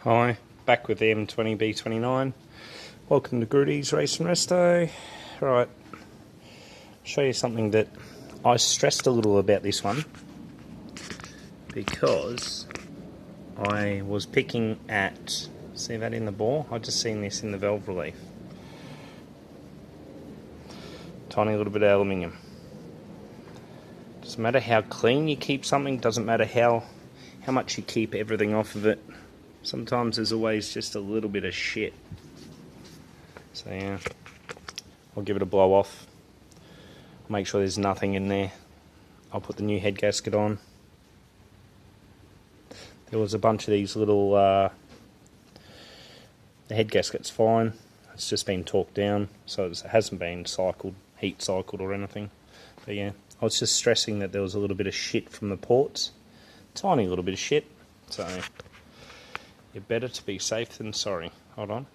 Hi, back with the M20B29. Welcome to Grudy's Race and Resto. Right, show you something that I stressed a little about this one because I was picking at, see that in the bore? I just seen this in the valve relief. Tiny little bit of aluminium. Doesn't matter how clean you keep something, doesn't matter how much you keep everything off of it. Sometimes there's always just a little bit of shit. So yeah, I'll give it a blow off. Make sure there's nothing in there. I'll put the new head gasket on. There was a bunch of these little, the head gasket's fine. It's just been torqued down, so it hasn't been cycled, heat cycled or anything. But yeah, I was just stressing that there was a little bit of shit from the ports. Tiny little bit of shit. So you're better to be safe than sorry. Hold on.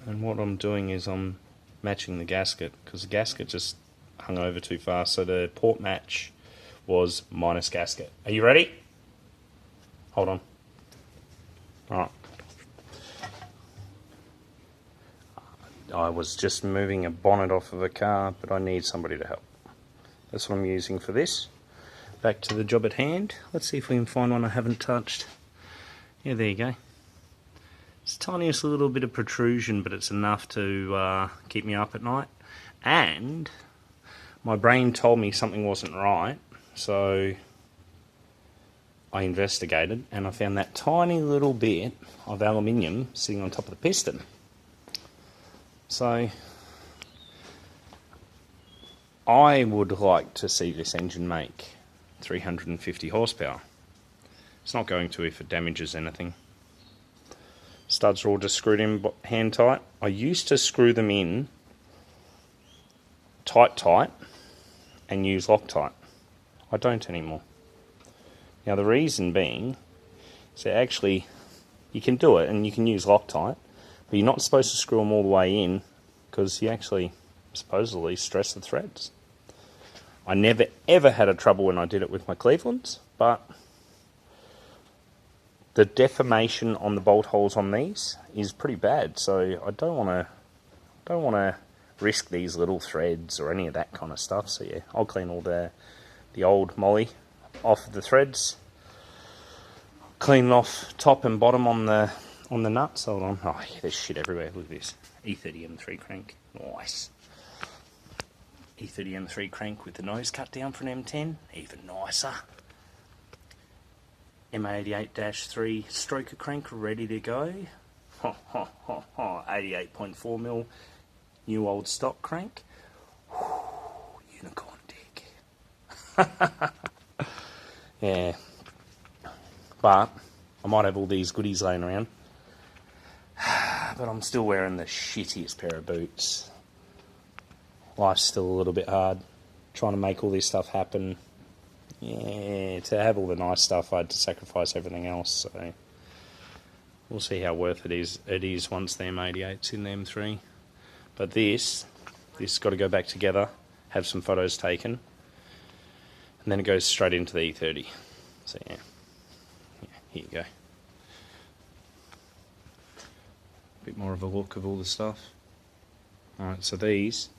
And what I'm doing is I'm matching the gasket, because the gasket just hung over too fast. So the port match was minus gasket. Are you ready? Hold on. Alright. I was just moving a bonnet off of a car, but I need somebody to help. That's what I'm using for this. Back to the job at hand. Let's see if we can find one I haven't touched. Yeah, there you go. It's the tiniest little bit of protrusion, but it's enough to keep me up at night. And my brain told me something wasn't right, so I investigated and I found that tiny little bit of aluminium sitting on top of the piston. So I would like to see this engine make 350 horsepower. It's not going to if it damages anything. Studs are all just screwed in hand tight. I used to screw them in tight and use Loctite. I don't anymore. Now the reason being is that actually you can do it and you can use Loctite, but you're not supposed to screw them all the way in because you actually supposedly stress the threads. I never ever had a trouble when I did it with my Clevelands, but the deformation on the bolt holes on these is pretty bad, so I don't want to risk these little threads or any of that kind of stuff. So yeah, I'll clean all the old moly off of the threads, clean off top and bottom on the nuts. Hold on, oh yeah, there's shit everywhere. Look at this E30 M3 crank, nice. E30 M3 crank with the nose cut down for an M10, even nicer. M88-3 stroker crank ready to go. 88.4mm new old stock crank. Unicorn dick. Yeah. But I might have all these goodies laying around. But I'm still wearing the shittiest pair of boots. Life's still a little bit hard. Trying to make all this stuff happen. Yeah, to have all the nice stuff, I had to sacrifice everything else, so we'll see how worth it is once the M88's in the M3. But this got to go back together, have some photos taken, and then it goes straight into the E30. So yeah, here you go. A bit more of a look of all the stuff. Alright, so these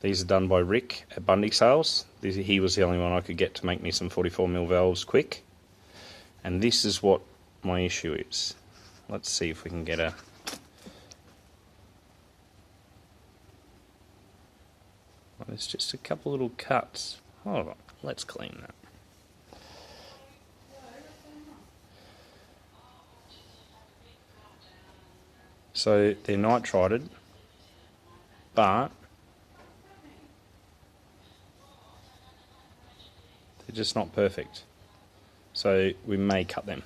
are done by Rick at Bundy Sales. He was the only one I could get to make me some 44mm valves quick. And this is what my issue is. Let's see if we can get a... Well, there's just a couple little cuts. Hold on, let's clean that. So they're nitrided, but they're just not perfect, so we may cut them.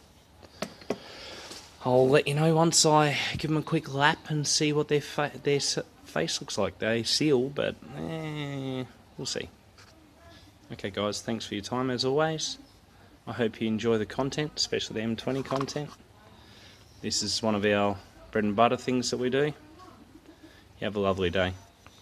I'll let you know once I give them a quick lap and see what their face looks like. They seal, but we'll see. Okay guys, thanks for your time as always. I hope you enjoy the content, especially the M20 content. This is one of our bread and butter things that we do. You have a lovely day.